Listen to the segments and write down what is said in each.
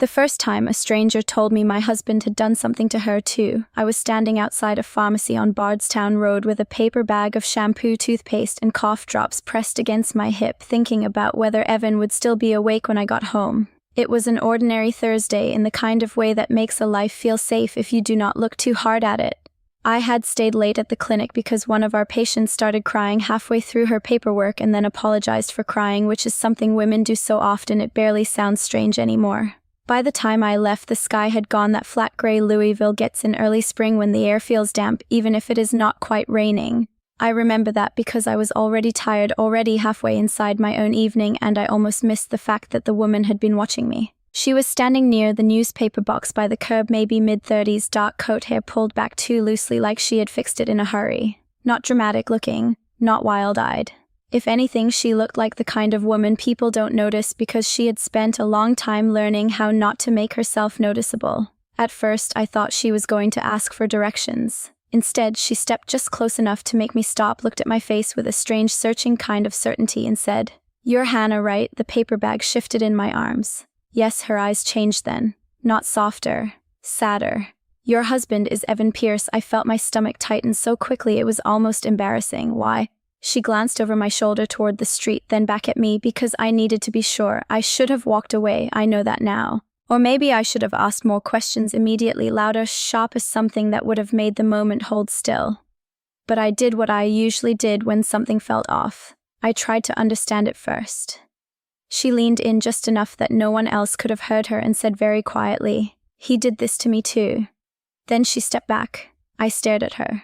The first time a stranger told me my husband had done something to her too, I was standing outside a pharmacy on Bardstown Road with a paper bag of shampoo, toothpaste, and cough drops pressed against my hip, thinking about whether Evan would still be awake when I got home. It was an ordinary Thursday in the kind of way that makes a life feel safe if you do not look too hard at it. I had stayed late at the clinic because one of our patients started crying halfway through her paperwork and then apologized for crying, which is something women do so often it barely sounds strange anymore. By the time I left, the sky had gone that flat gray Louisville gets in early spring when the air feels damp even if it is not quite raining. I remember that because I was already tired, already halfway inside my own evening, and I almost missed the fact that the woman had been watching me. She was standing near the newspaper box by the curb, maybe mid-30s, dark coat, hair pulled back too loosely like she had fixed it in a hurry. Not dramatic looking, not wild-eyed. If anything, she looked like the kind of woman people don't notice because she had spent a long time learning how not to make herself noticeable. At first, I thought she was going to ask for directions. Instead, she stepped just close enough to make me stop, looked at my face with a strange, searching kind of certainty, and said, "You're Hannah, right?" The paper bag shifted in my arms. Yes, her eyes changed then. Not softer, sadder. "Your husband is Evan Pierce." I felt my stomach tighten so quickly it was almost embarrassing. "Why?" She glanced over my shoulder toward the street, then back at me, "Because I needed to be sure. I should have walked away, I know that now. Or maybe I should have asked more questions immediately, louder, sharp as something that would have made the moment hold still. But I did what I usually did when something felt off. I tried to understand it first." She leaned in just enough that no one else could have heard her and said very quietly, "He did this to me too." Then she stepped back. I stared at her.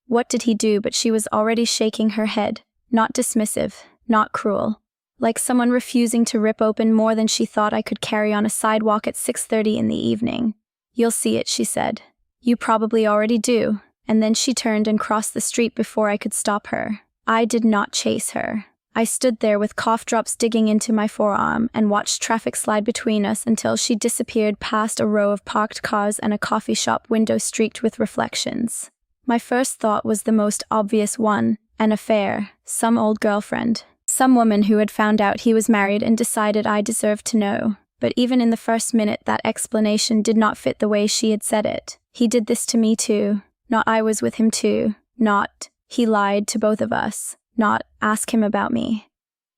What did he do? But she was already shaking her head, not dismissive, not cruel. Like someone refusing to rip open more than she thought I could carry on a sidewalk at 6:30 in the evening. "You'll see it," she said. "You probably already do." And then she turned and crossed the street before I could stop her. I did not chase her. I stood there with cough drops digging into my forearm and watched traffic slide between us until she disappeared past a row of parked cars and a coffee shop window streaked with reflections. My first thought was the most obvious one: an affair, some old girlfriend. Some woman who had found out he was married and decided I deserved to know. But even in the first minute, that explanation did not fit the way she had said it. He did this to me too. Not I was with him too. Not he lied to both of us. Not ask him about me.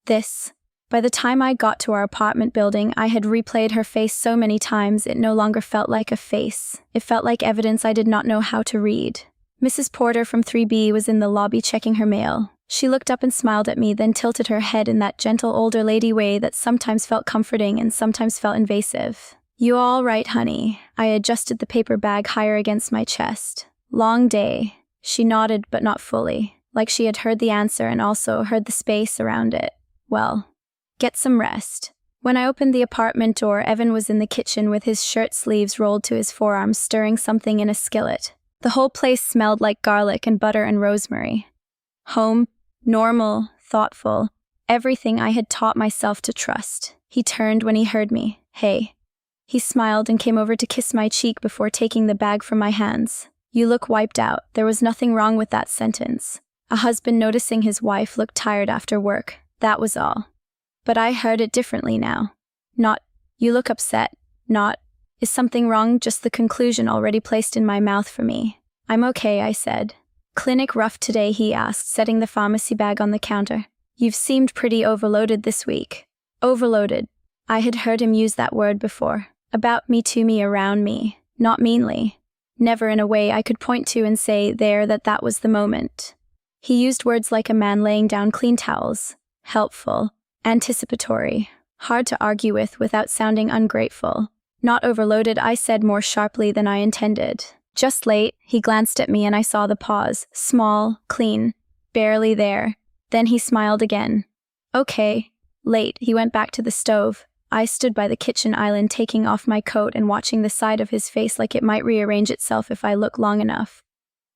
This. By the time I got to our apartment building, I had replayed her face so many times it no longer felt like a face. It felt like evidence I did not know how to read. Mrs. Porter from 3B was in the lobby checking her mail. She looked up and smiled at me, then tilted her head in that gentle older lady way that sometimes felt comforting and sometimes felt invasive. "You all right, honey?" I adjusted the paper bag higher against my chest. "Long day." She nodded, but not fully, like she had heard the answer and also heard the space around it. "Well, get some rest." When I opened the apartment door, Evan was in the kitchen with his shirt sleeves rolled to his forearms, stirring something in a skillet. The whole place smelled like garlic and butter and rosemary. Home, normal, thoughtful, everything I had taught myself to trust. He turned when he heard me. "Hey." He smiled and came over to kiss my cheek before taking the bag from my hands. "You look wiped out." There was nothing wrong with that sentence. A husband noticing his wife looked tired after work. That was all. But I heard it differently now. Not, "You look upset." Not, "Is something wrong?" Just the conclusion already placed in my mouth for me. "I'm okay," I said. "Clinic rough today?" he asked, setting the pharmacy bag on the counter. "You've seemed pretty overloaded this week." Overloaded. I had heard him use that word before. About me, to me, around me. Not meanly. Never in a way I could point to and say there that was the moment. He used words like a man laying down clean towels. Helpful. Anticipatory. Hard to argue with without sounding ungrateful. "Not overloaded," I said more sharply than I intended. "Just late." He glanced at me and I saw the pause. Small, clean, barely there. Then he smiled again. "Okay, late." He went back to the stove. I stood by the kitchen island taking off my coat and watching the side of his face like it might rearrange itself if I looked long enough.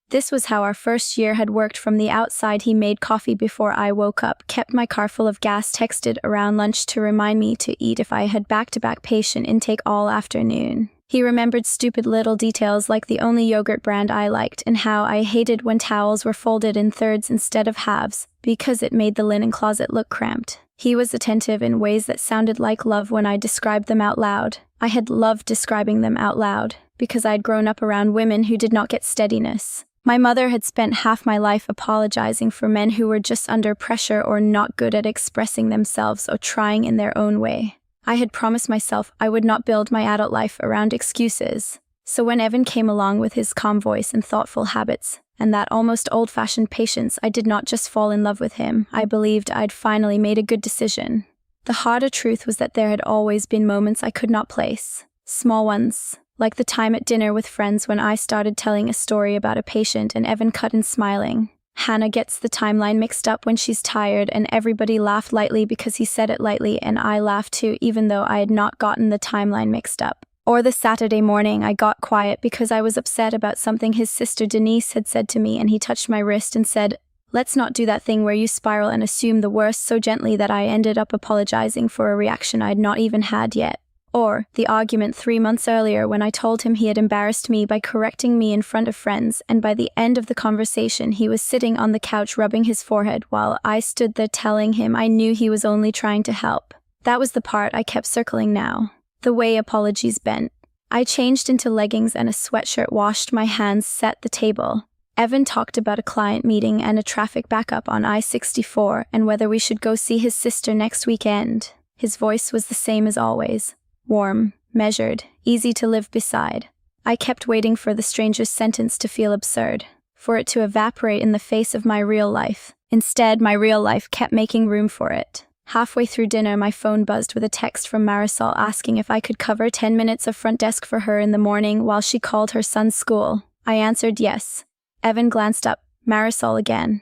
This was how our first year had worked from the outside. He made coffee before I woke up, kept my car full of gas, texted around lunch to remind me to eat if I had back-to-back patient intake all afternoon. He remembered stupid little details like the only yogurt brand I liked and how I hated when towels were folded in thirds instead of halves because it made the linen closet look cramped. He was attentive in ways that sounded like love when I described them out loud. I had loved describing them out loud, because I'd grown up around women who did not get steadiness. My mother had spent half my life apologizing for men who were just under pressure or not good at expressing themselves or trying in their own way. I had promised myself I would not build my adult life around excuses. So when Evan came along with his calm voice and thoughtful habits, and that almost old-fashioned patience, I did not just fall in love with him. I believed I'd finally made a good decision. The harder truth was that there had always been moments I could not place. Small ones, like the time at dinner with friends when I started telling a story about a patient and Evan cut in smiling. Hannah gets the timeline mixed up when she's tired, and everybody laughed lightly because he said it lightly, and I laughed too even though I had not gotten the timeline mixed up. Or the Saturday morning I got quiet because I was upset about something his sister Denise had said to me, and he touched my wrist and said, "Let's not do that thing where you spiral and assume the worst," so gently that I ended up apologizing for a reaction I'd not even had yet. Or the argument 3 months earlier when I told him he had embarrassed me by correcting me in front of friends, and by the end of the conversation he was sitting on the couch rubbing his forehead while I stood there telling him I knew he was only trying to help. That was the part I kept circling now. The way apologies bent. I changed into leggings and a sweatshirt, washed my hands, set the table. Evan talked about a client meeting and a traffic backup on I-64 and whether we should go see his sister next weekend. His voice was the same as always. Warm, measured, easy to live beside. I kept waiting for the stranger's sentence to feel absurd, for it to evaporate in the face of my real life. Instead, my real life kept making room for it. Halfway through dinner, my phone buzzed with a text from Marisol asking if I could cover 10 minutes of front desk for her in the morning while she called her son's school. I answered yes. Evan glanced up. Marisol again.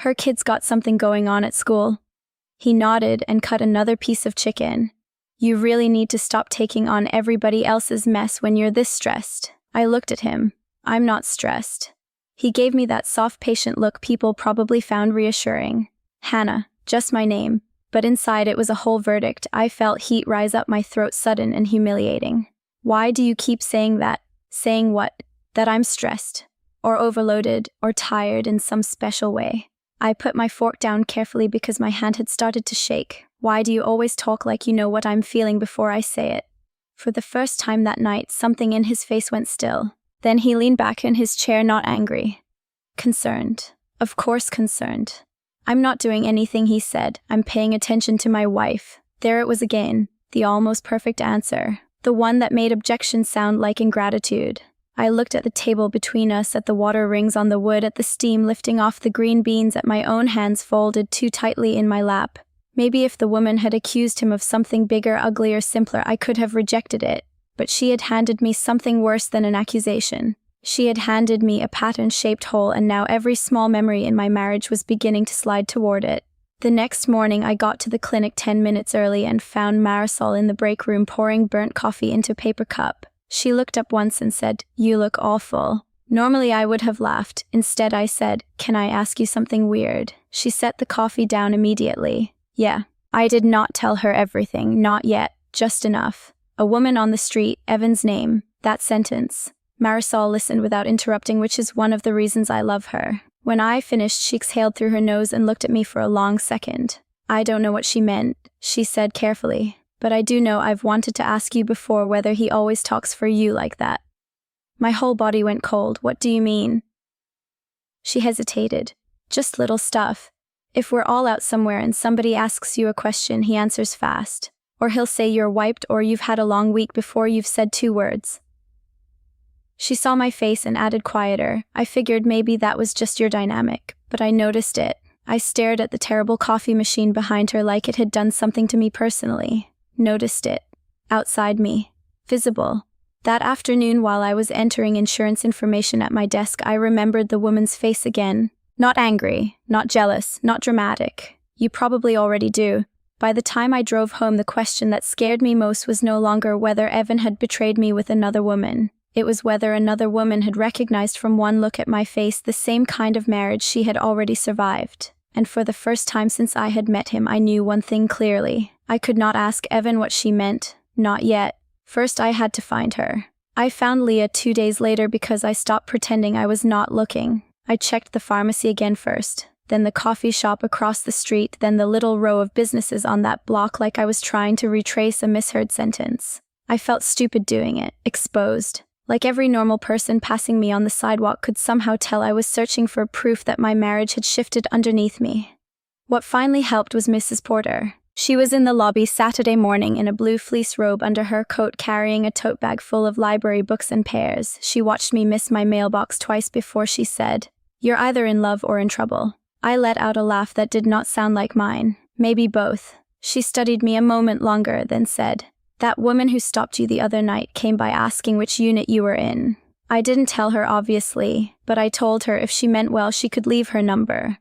Her kids got something going on at school. He nodded and cut another piece of chicken. You really need to stop taking on everybody else's mess when you're this stressed. I looked at him. I'm not stressed. He gave me that soft, patient look people probably found reassuring. Hannah. Just my name, but inside it was a whole verdict. I felt heat rise up my throat, sudden and humiliating. Why do you keep saying that? Saying what? That I'm stressed, or overloaded, or tired in some special way. I put my fork down carefully because my hand had started to shake. Why do you always talk like you know what I'm feeling before I say it? For the first time that night, something in his face went still. Then he leaned back in his chair, not angry. Concerned. Of course concerned. I'm not doing anything, he said. I'm paying attention to my wife. There it was again, the almost perfect answer. The one that made objection sound like ingratitude. I looked at the table between us, at the water rings on the wood, at the steam lifting off the green beans, at my own hands folded too tightly in my lap. Maybe if the woman had accused him of something bigger, uglier, simpler, I could have rejected it. But she had handed me something worse than an accusation. She had handed me a pattern-shaped hole, and now every small memory in my marriage was beginning to slide toward it. The next morning I got to the clinic 10 minutes early and found Marisol in the break room pouring burnt coffee into a paper cup. She looked up once and said, "You look awful." Normally I would have laughed. Instead I said, "Can I ask you something weird?" She set the coffee down immediately. Yeah. I did not tell her everything, not yet, just enough. A woman on the street, Evan's name, that sentence. Marisol listened without interrupting, which is one of the reasons I love her. When I finished, she exhaled through her nose and looked at me for a long second. "I don't know what she meant," she said carefully, "but I do know I've wanted to ask you before whether he always talks for you like that." My whole body went cold. "What do you mean?" She hesitated. "Just little stuff. If we're all out somewhere and somebody asks you a question, he answers fast. Or he'll say you're wiped or you've had a long week before you've said 2 words. She saw my face and added quieter, "I figured maybe that was just your dynamic, but I noticed it." I stared at the terrible coffee machine behind her like it had done something to me personally. Noticed it. Outside me. Visible. That afternoon while I was entering insurance information at my desk, I remembered the woman's face again. Not angry, not jealous, not dramatic. You probably already do. By the time I drove home, the question that scared me most was no longer whether Evan had betrayed me with another woman. It was whether another woman had recognized from one look at my face the same kind of marriage she had already survived. And for the first time since I had met him, I knew one thing clearly. I could not ask Evan what she meant. Not yet. First, I had to find her. I found Leah 2 days later because I stopped pretending I was not looking. I checked the pharmacy again first. then the coffee shop across the street, then the little row of businesses on that block, like I was trying to retrace a misheard sentence. I felt stupid doing it, exposed. Like every normal person passing me on the sidewalk could somehow tell I was searching for proof that my marriage had shifted underneath me. What finally helped was Mrs. Porter. She was in the lobby Saturday morning in a blue fleece robe under her coat, carrying a tote bag full of library books and pears. She watched me miss my mailbox twice before she said, "You're either in love or in trouble." I let out a laugh that did not sound like mine. Maybe both. She studied me a moment longer, then said, "That woman who stopped you the other night came by asking which unit you were in." I didn't tell her, obviously, but I told her if she meant well she could leave her number.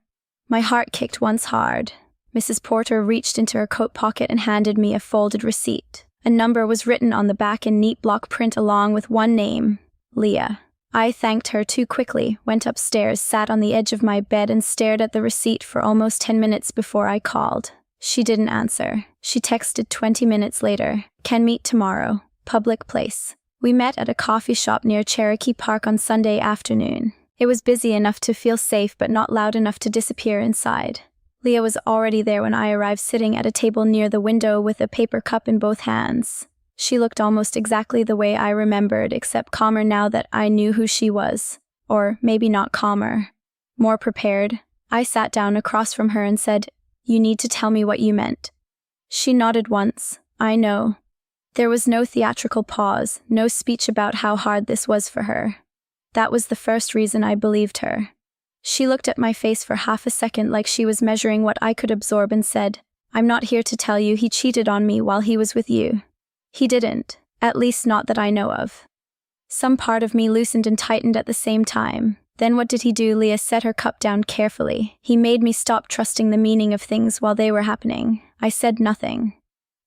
My heart kicked once hard. Mrs. Porter reached into her coat pocket and handed me a folded receipt. A number was written on the back in neat block print along with one name, Leah. I thanked her too quickly, went upstairs, sat on the edge of my bed and stared at the receipt for almost 10 minutes before I called. She didn't answer. She texted 20 minutes later, "Can meet tomorrow. Public place." We met at a coffee shop near Cherokee Park on Sunday afternoon. It was busy enough to feel safe but not loud enough to disappear inside. Leah was already there when I arrived, sitting at a table near the window with a paper cup in both hands. She looked almost exactly the way I remembered, except calmer now that I knew who she was. Or maybe not calmer. More prepared. I sat down across from her and said, "You need to tell me what you meant." She nodded once. "I know." There was no theatrical pause, no speech about how hard this was for her. That was the first reason I believed her. She looked at my face for half a second like she was measuring what I could absorb and said, "I'm not here to tell you he cheated on me while he was with you. He didn't, at least not that I know of." Some part of me loosened and tightened at the same time. "Then what did he do?" Leah set her cup down carefully. "He made me stop trusting the meaning of things while they were happening." I said nothing.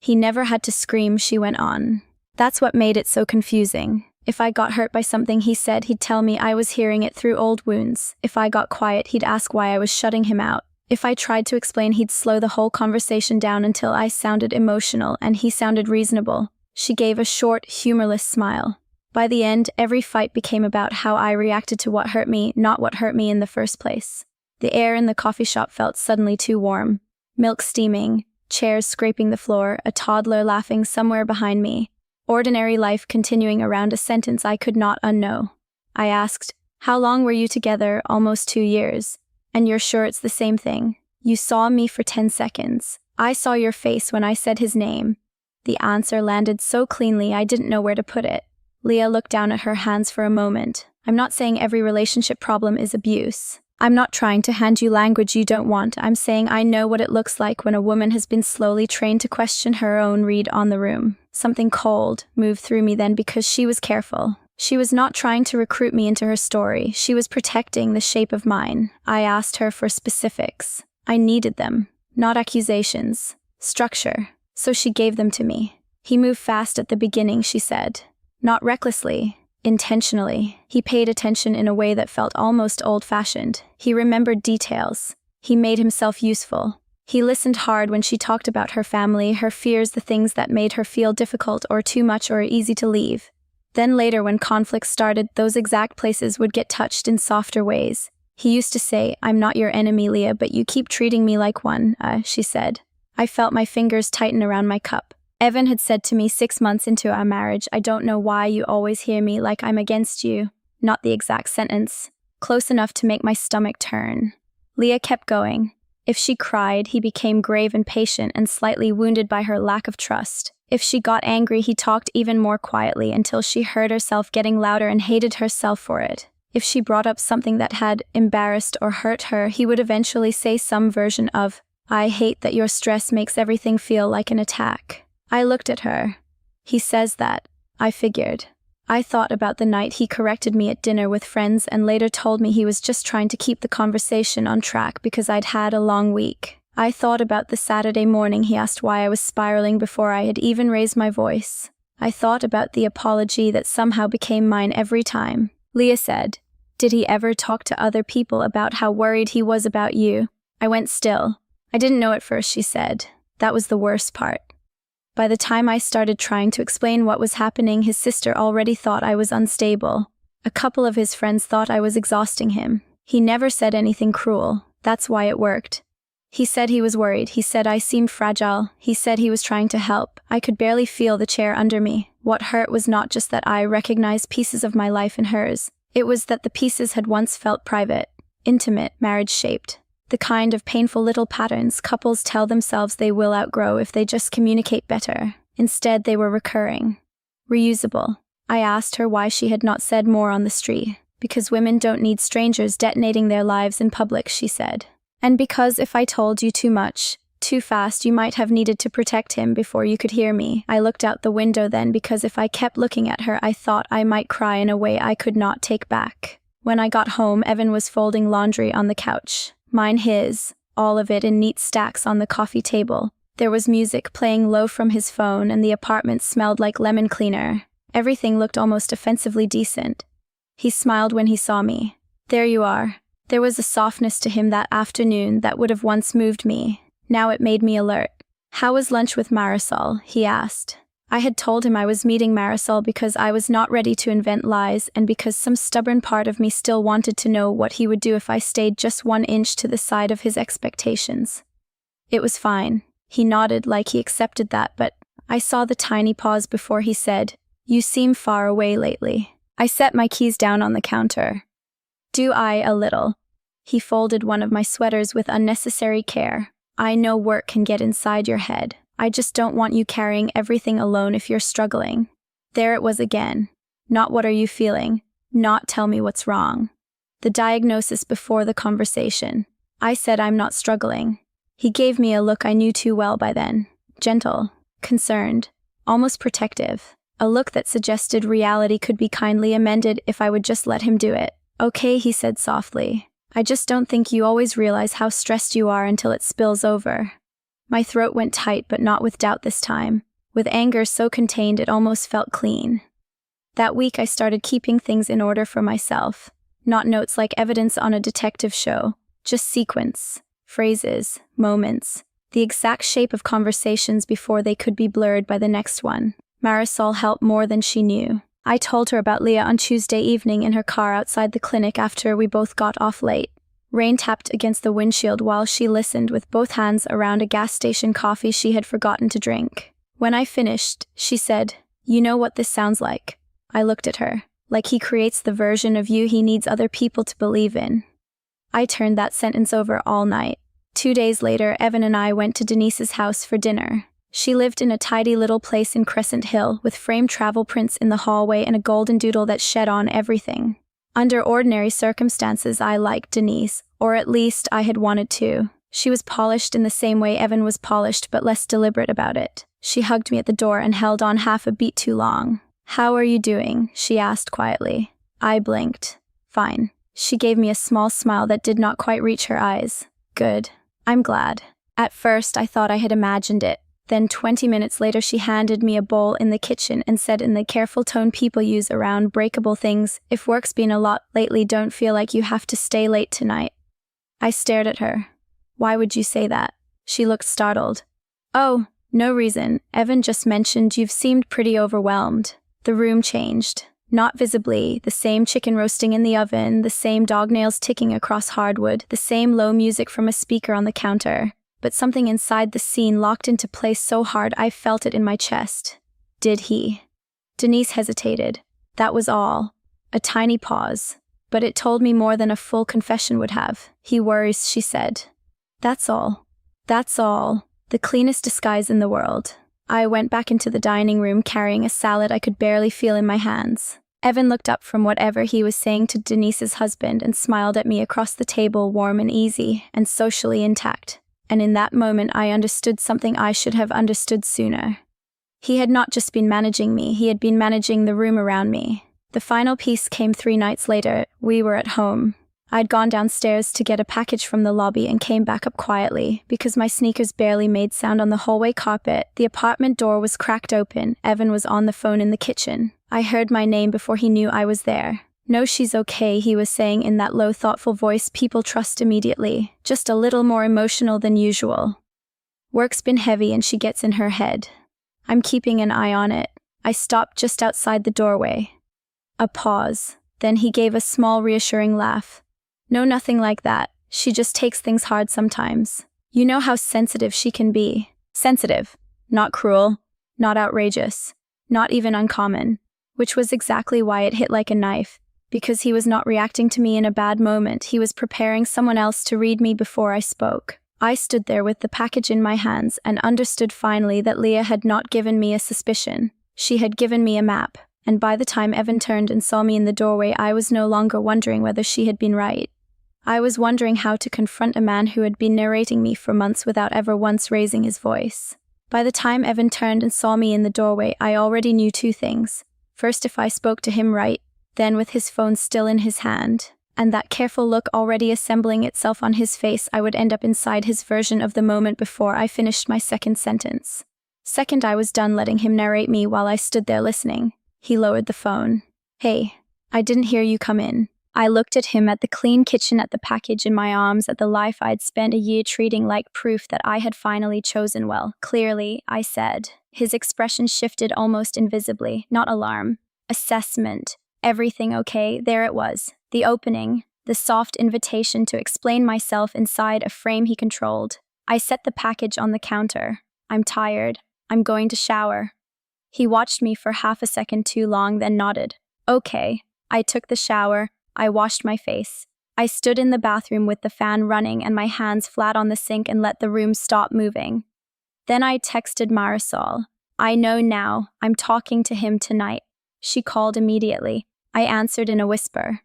"He never had to scream," she went on. "That's what made it so confusing. If I got hurt by something he said, he'd tell me I was hearing it through old wounds. If I got quiet, he'd ask why I was shutting him out. If I tried to explain, he'd slow the whole conversation down until I sounded emotional and he sounded reasonable." She gave a short, humorless smile. By the end, every fight became about how I reacted to what hurt me, not what hurt me in the first place. The air in the coffee shop felt suddenly too warm. Milk steaming, chairs scraping the floor, a toddler laughing somewhere behind me. Ordinary life continuing around a sentence I could not unknow. I asked, "How long were you together?" "Almost 2 years. "And you're sure it's the same thing?" "You saw me for 10 seconds. I saw your face when I said his name." The answer landed so cleanly I didn't know where to put it. Leah looked down at her hands for a moment. "I'm not saying every relationship problem is abuse. I'm not trying to hand you language you don't want. I'm saying I know what it looks like when a woman has been slowly trained to question her own read on the room." Something cold moved through me then because she was careful. She was not trying to recruit me into her story. She was protecting the shape of mine. I asked her for specifics. I needed them, not accusations. Structure. So she gave them to me. "He moved fast at the beginning," she said. "Not recklessly. Intentionally. He paid attention in a way that felt almost old-fashioned. He remembered details. He made himself useful. He listened hard when she talked about her family, her fears, the things that made her feel difficult or too much or easy to leave. Then later, when conflict started, those exact places would get touched in softer ways. He used to say, "I'm not your enemy, Leah, but you keep treating me like one," she said. I felt my fingers tighten around my cup. Evan had said to me 6 months into our marriage, "I don't know why you always hear me like I'm against you." Not the exact sentence. Close enough to make my stomach turn. Leah kept going. If she cried, he became grave and patient and slightly wounded by her lack of trust. If she got angry, he talked even more quietly until she heard herself getting louder and hated herself for it. If she brought up something that had embarrassed or hurt her, he would eventually say some version of, "I hate that your stress makes everything feel like an attack." I looked at her. He says that. I figured. I thought about the night he corrected me at dinner with friends and later told me he was just trying to keep the conversation on track because I'd had a long week. I thought about the Saturday morning he asked why I was spiraling before I had even raised my voice. I thought about the apology that somehow became mine every time. Leah said, "Did he ever talk to other people about how worried he was about you?" I went still. "I didn't know at first," she said. "That was the worst part." By the time I started trying to explain what was happening, his sister already thought I was unstable. A couple of his friends thought I was exhausting him. He never said anything cruel. That's why it worked. He said he was worried. He said I seemed fragile. He said he was trying to help. I could barely feel the chair under me. What hurt was not just that I recognized pieces of my life in hers. It was that the pieces had once felt private, intimate, marriage-shaped. The kind of painful little patterns couples tell themselves they will outgrow if they just communicate better. Instead, they were recurring. Reusable. I asked her why she had not said more on the street. Because women don't need strangers detonating their lives in public, she said. And because if I told you too much, too fast, you might have needed to protect him before you could hear me. I looked out the window then because if I kept looking at her, I thought I might cry in a way I could not take back. When I got home, Evan was folding laundry on the couch. Mine, his, all of it in neat stacks on the coffee table. There was music playing low from his phone and the apartment smelled like lemon cleaner. Everything looked almost offensively decent. He smiled when he saw me. There you are. There was a softness to him that afternoon that would have once moved me. Now it made me alert. How was lunch with Marisol? He asked. I had told him I was meeting Marisol because I was not ready to invent lies and because some stubborn part of me still wanted to know what he would do if I stayed just 1 inch to the side of his expectations. It was fine. He nodded like he accepted that, but I saw the tiny pause before he said, "You seem far away lately." I set my keys down on the counter. "Do I a little?" He folded one of my sweaters with unnecessary care. "I know work can get inside your head. I just don't want you carrying everything alone if you're struggling." There it was again. Not what are you feeling? Not tell me what's wrong. The diagnosis before the conversation. I said I'm not struggling. He gave me a look I knew too well by then. Gentle, concerned, almost protective. A look that suggested reality could be kindly amended if I would just let him do it. "Okay," he said softly. "I just don't think you always realize how stressed you are until it spills over." My throat went tight, but not with doubt this time. With anger so contained it almost felt clean. That week I started keeping things in order for myself. Not notes like evidence on a detective show. Just sequence, phrases, moments. The exact shape of conversations before they could be blurred by the next one. Marisol helped more than she knew. I told her about Leah on Tuesday evening in her car outside the clinic after we both got off late. Rain tapped against the windshield while she listened with both hands around a gas station coffee she had forgotten to drink. When I finished, she said, "You know what this sounds like?" I looked at her. "Like he creates the version of you he needs other people to believe in." I turned that sentence over all night. 2 days later, Evan and I went to Denise's house for dinner. She lived in a tidy little place in Crescent Hill with framed travel prints in the hallway and a golden doodle that shed on everything. Under ordinary circumstances, I liked Denise, or at least I had wanted to. She was polished in the same way Evan was polished, but less deliberate about it. She hugged me at the door and held on half a beat too long. "How are you doing?" she asked quietly. I blinked. "Fine." She gave me a small smile that did not quite reach her eyes. "Good. I'm glad." At first, I thought I had imagined it. Then 20 minutes later she handed me a bowl in the kitchen and said in the careful tone people use around breakable things, "If work's been a lot lately, don't feel like you have to stay late tonight." I stared at her. "Why would you say that?" She looked startled. "Oh, no reason. Evan just mentioned you've seemed pretty overwhelmed." The room changed. Not visibly, the same chicken roasting in the oven, the same dog nails ticking across hardwood, the same low music from a speaker on the counter. But something inside the scene locked into place so hard I felt it in my chest. Did he? Denise hesitated. That was all. A tiny pause. But it told me more than a full confession would have. "He worries," she said. "That's all. That's all." The cleanest disguise in the world. I went back into the dining room carrying a salad I could barely feel in my hands. Evan looked up from whatever he was saying to Denise's husband and smiled at me across the table, warm and easy, and socially intact. And in that moment I understood something I should have understood sooner. He had not just been managing me, he had been managing the room around me. The final piece came 3 nights later. We were at home. I'd gone downstairs to get a package from the lobby and came back up quietly, because my sneakers barely made sound on the hallway carpet. The apartment door was cracked open. Evan was on the phone in the kitchen. I heard my name before he knew I was there. "No, she's okay," he was saying in that low, thoughtful voice people trust immediately, just a little more emotional than usual. "Work's been heavy and she gets in her head. I'm keeping an eye on it." I stopped just outside the doorway. A pause. Then he gave a small, reassuring laugh. "No, nothing like that. She just takes things hard sometimes. You know how sensitive she can be. Sensitive. Not cruel. Not outrageous. Not even uncommon. Which was exactly why it hit like a knife. Because he was not reacting to me in a bad moment, he was preparing someone else to read me before I spoke. I stood there with the package in my hands and understood finally that Leah had not given me a suspicion. She had given me a map, and by the time Evan turned and saw me in the doorway, I was no longer wondering whether she had been right. I was wondering how to confront a man who had been narrating me for months without ever once raising his voice. By the time Evan turned and saw me in the doorway, I already knew two things. First, if I spoke to him right, then with his phone still in his hand, and that careful look already assembling itself on his face, I would end up inside his version of the moment before I finished my second sentence. Second, I was done letting him narrate me while I stood there listening. He lowered the phone. Hey, I didn't hear you come in. I looked at him, at the clean kitchen, at the package in my arms, at the life I'd spent a year treating like proof that I had finally chosen well. Clearly, I said. His expression shifted almost invisibly. Not alarm. Assessment. Everything okay? There it was. The opening. The soft invitation to explain myself inside a frame he controlled. I set the package on the counter. I'm tired. I'm going to shower. He watched me for half a second too long, then nodded. Okay. I took the shower. I washed my face. I stood in the bathroom with the fan running and my hands flat on the sink and let the room stop moving. Then I texted Marisol. I know now. I'm talking to him tonight. She called immediately. I answered in a whisper.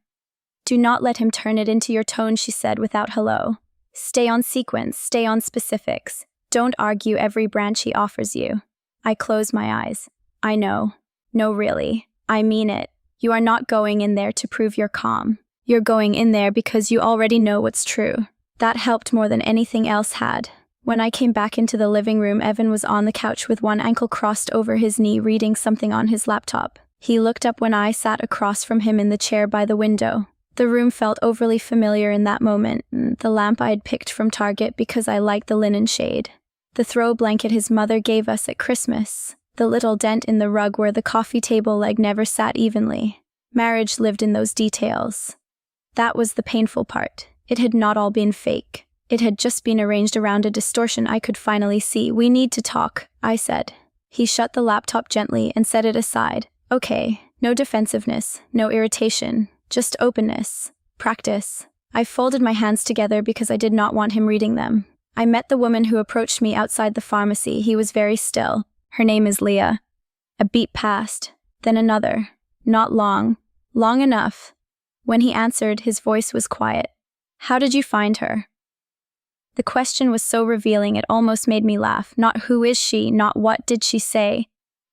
Do not let him turn it into your tone, she said without hello. Stay on sequence, stay on specifics. Don't argue every branch he offers you. I closed my eyes. I know. No, really. I mean it. You are not going in there to prove you're calm. You're going in there because you already know what's true. That helped more than anything else had. When I came back into the living room, Evan was on the couch with one ankle crossed over his knee, reading something on his laptop. He looked up when I sat across from him in the chair by the window. The room felt overly familiar in that moment. The lamp I had picked from Target because I liked the linen shade. The throw blanket his mother gave us at Christmas. The little dent in the rug where the coffee table leg never sat evenly. Marriage lived in those details. That was the painful part. It had not all been fake. It had just been arranged around a distortion I could finally see. We need to talk, I said. He shut the laptop gently and set it aside. Okay, no defensiveness, no irritation, just openness, practice. I folded my hands together because I did not want him reading them. I met the woman who approached me outside the pharmacy. He was very still. Her name is Leah. A beat passed, then another. Not long. Long enough. When he answered, his voice was quiet. How did you find her? The question was so revealing it almost made me laugh. Not who is she, not what did she say.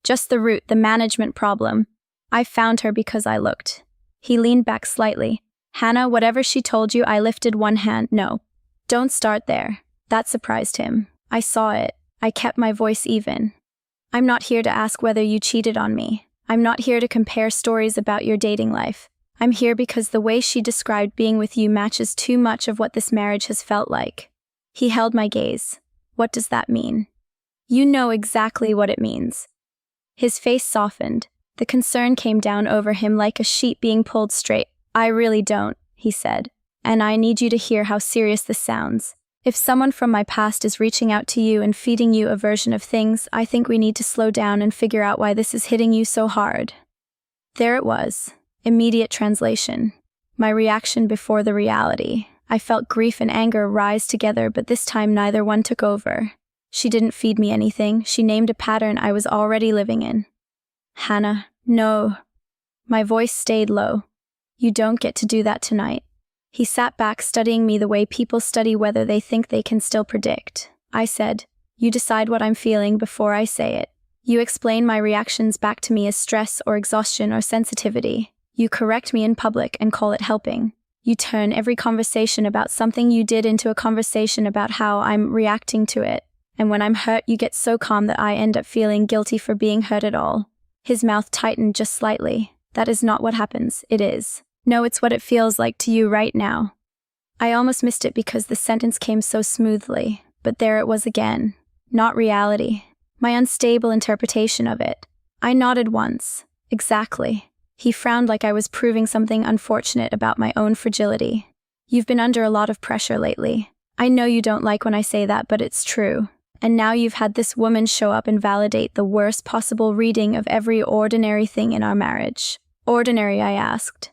Just the root, the management problem. I found her because I looked. He leaned back slightly. Hannah, whatever she told you, I lifted one hand. No. Don't start there. That surprised him. I saw it. I kept my voice even. I'm not here to ask whether you cheated on me. I'm not here to compare stories about your dating life. I'm here because the way she described being with you matches too much of what this marriage has felt like. He held my gaze. What does that mean? You know exactly what it means. His face softened. The concern came down over him like a sheet being pulled straight. I really don't, he said. And I need you to hear how serious this sounds. If someone from my past is reaching out to you and feeding you a version of things, I think we need to slow down and figure out why this is hitting you so hard. There it was. Immediate translation. My reaction before the reality. I felt grief and anger rise together, but this time neither one took over. She didn't feed me anything. She named a pattern I was already living in. Hannah, no. My voice stayed low. You don't get to do that tonight. He sat back, studying me the way people study whether they think they can still predict. I said, you decide what I'm feeling before I say it. You explain my reactions back to me as stress or exhaustion or sensitivity. You correct me in public and call it helping. You turn every conversation about something you did into a conversation about how I'm reacting to it. And when I'm hurt, you get so calm that I end up feeling guilty for being hurt at all. His mouth tightened just slightly. That is not what happens. It is. No, it's what it feels like to you right now. I almost missed it because the sentence came so smoothly, but there it was again. Not reality. My unstable interpretation of it. I nodded once. Exactly. He frowned like I was proving something unfortunate about my own fragility. You've been under a lot of pressure lately. I know you don't like when I say that, but it's true. And now you've had this woman show up and validate the worst possible reading of every ordinary thing in our marriage. Ordinary, I asked.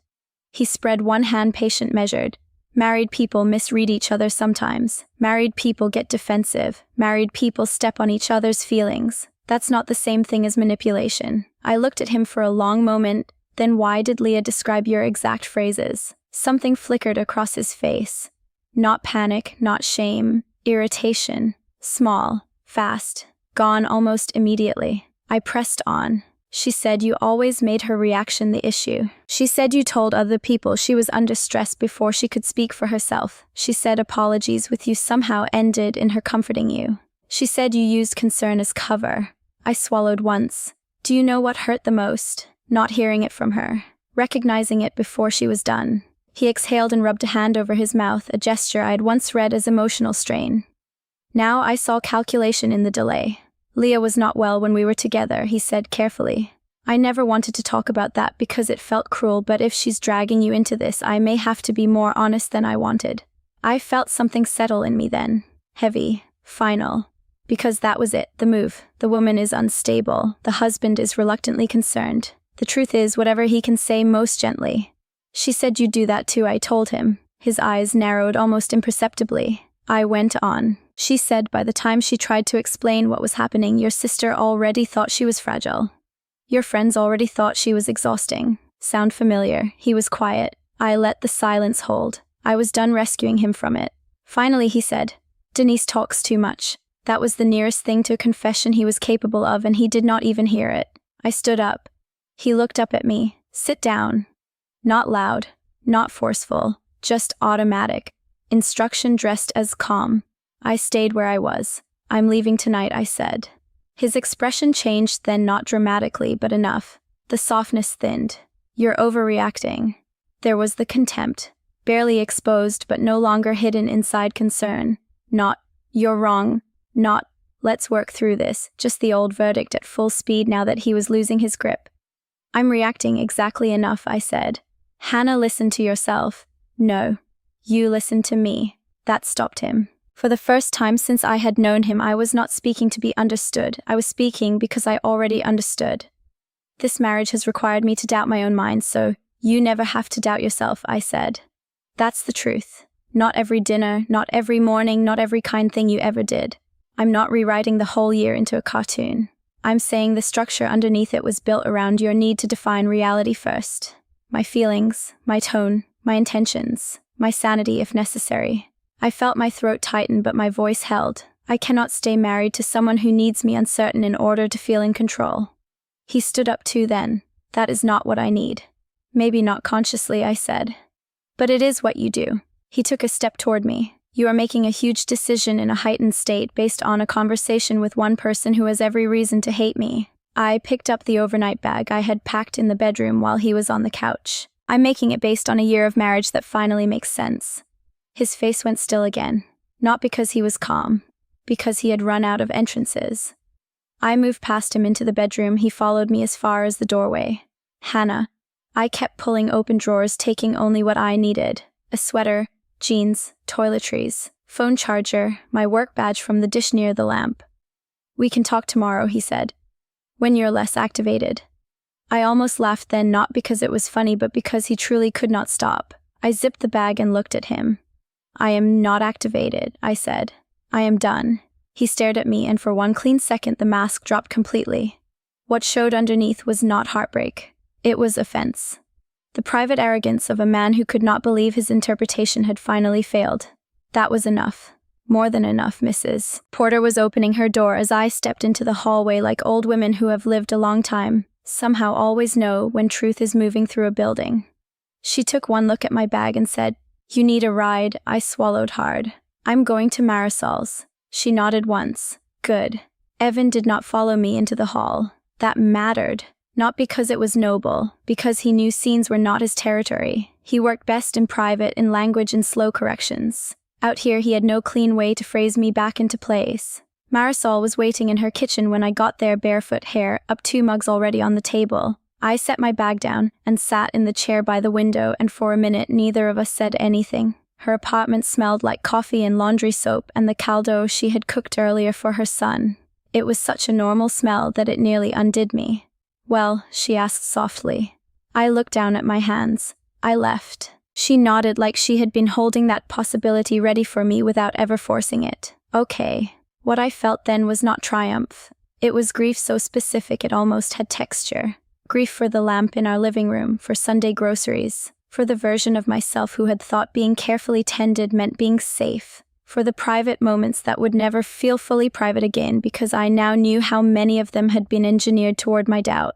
He spread one hand, patient measured. Married people misread each other sometimes. Married people get defensive. Married people step on each other's feelings. That's not the same thing as manipulation. I looked at him for a long moment. Then why did Leah describe your exact phrases? Something flickered across his face. Not panic, not shame, irritation. Small, fast, gone almost immediately. I pressed on. She said you always made her reaction the issue. She said you told other people she was under stress before she could speak for herself. She said apologies with you somehow ended in her comforting you. She said you used concern as cover. I swallowed once. Do you know what hurt the most? Not hearing it from her. Recognizing it before she was done. He exhaled and rubbed a hand over his mouth, a gesture I had once read as emotional strain. Now I saw calculation in the delay. Leah was not well when we were together, he said carefully. I never wanted to talk about that because it felt cruel, but if she's dragging you into this, I may have to be more honest than I wanted. I felt something settle in me then. Heavy. Final. Because that was it, the move. The woman is unstable. The husband is reluctantly concerned. The truth is, whatever he can say most gently. She said you'd do that too, I told him. His eyes narrowed almost imperceptibly. I went on. She said by the time she tried to explain what was happening, your sister already thought she was fragile. Your friends already thought she was exhausting. Sound familiar? He was quiet. I let the silence hold. I was done rescuing him from it. Finally he said, Denise talks too much. That was the nearest thing to a confession he was capable of, and he did not even hear it. I stood up. He looked up at me. Sit down. Not loud, not forceful, just automatic. Instruction dressed as calm. I stayed where I was. I'm leaving tonight, I said. His expression changed then, not dramatically, but enough. The softness thinned. You're overreacting. There was the contempt, barely exposed but no longer hidden inside concern. Not, you're wrong. Not, let's work through this, just the old verdict at full speed now that he was losing his grip. I'm reacting exactly enough, I said. Hannah, listen to yourself. No. You listen to me. That stopped him. For the first time since I had known him, I was not speaking to be understood. I was speaking because I already understood. This marriage has required me to doubt my own mind, so you never have to doubt yourself, I said. That's the truth. Not every dinner, not every morning, not every kind thing you ever did. I'm not rewriting the whole year into a cartoon. I'm saying the structure underneath it was built around your need to define reality first. My feelings, my tone, my intentions, my sanity if necessary. I felt my throat tighten, but my voice held. I cannot stay married to someone who needs me uncertain in order to feel in control. He stood up too then. That is not what I need. Maybe not consciously, I said. But it is what you do. He took a step toward me. You are making a huge decision in a heightened state based on a conversation with one person who has every reason to hate me. I picked up the overnight bag I had packed in the bedroom while he was on the couch. I'm making it based on a year of marriage that finally makes sense. His face went still again. Not because he was calm. Because he had run out of entrances. I moved past him into the bedroom. He followed me as far as the doorway. Hannah. I kept pulling open drawers, taking only what I needed. A sweater, jeans, toiletries, phone charger, my work badge from the dish near the lamp. We can talk tomorrow, he said. When you're less activated. I almost laughed then, not because it was funny, but because he truly could not stop. I zipped the bag and looked at him. I am not activated, I said. I am done. He stared at me, and for one clean second the mask dropped completely. What showed underneath was not heartbreak. It was offense. The private arrogance of a man who could not believe his interpretation had finally failed. That was enough. More than enough, Mrs. Porter was opening her door as I stepped into the hallway, like old women who have lived a long time, somehow always know when truth is moving through a building. She took one look at my bag and said, "You need a ride?" I swallowed hard. "I'm going to Marisol's." She nodded once. Good. Evan did not follow me into the hall. That mattered. Not because it was noble, because he knew scenes were not his territory. He worked best in private, in language and slow corrections. Out here he had no clean way to phrase me back into place. Marisol was waiting in her kitchen when I got there, barefoot, hair up, 2 mugs already on the table. I set my bag down and sat in the chair by the window, and for a minute neither of us said anything. Her apartment smelled like coffee and laundry soap and the caldo she had cooked earlier for her son. It was such a normal smell that it nearly undid me. "Well," she asked softly. I looked down at my hands. I left. She nodded like she had been holding that possibility ready for me without ever forcing it. Okay. What I felt then was not triumph. It was grief so specific it almost had texture. Grief for the lamp in our living room, for Sunday groceries, for the version of myself who had thought being carefully tended meant being safe, for the private moments that would never feel fully private again because I now knew how many of them had been engineered toward my doubt.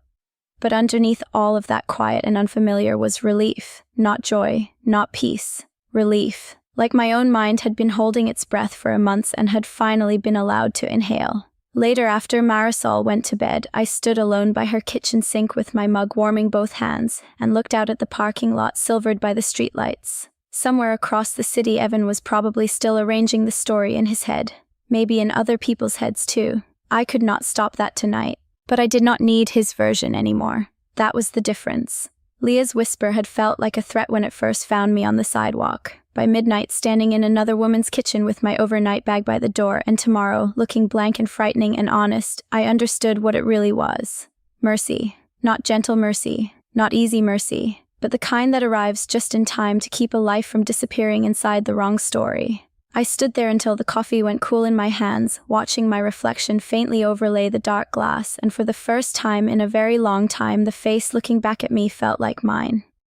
But underneath all of that quiet and unfamiliar was relief, not joy, not peace. Relief. Like my own mind had been holding its breath for months and had finally been allowed to inhale. Later, after Marisol went to bed, I stood alone by her kitchen sink with my mug warming both hands and looked out at the parking lot silvered by the streetlights. Somewhere across the city, Evan was probably still arranging the story in his head. Maybe in other people's heads too. I could not stop that tonight. But I did not need his version anymore. That was the difference. Leah's whisper had felt like a threat when it first found me on the sidewalk. By midnight, standing in another woman's kitchen with my overnight bag by the door, and tomorrow, looking blank and frightening and honest, I understood what it really was. Mercy. Not gentle mercy. Not easy mercy. But the kind that arrives just in time to keep a life from disappearing inside the wrong story. I stood there until the coffee went cool in my hands, watching my reflection faintly overlay the dark glass, and for the first time in a very long time, the face looking back at me felt like mine.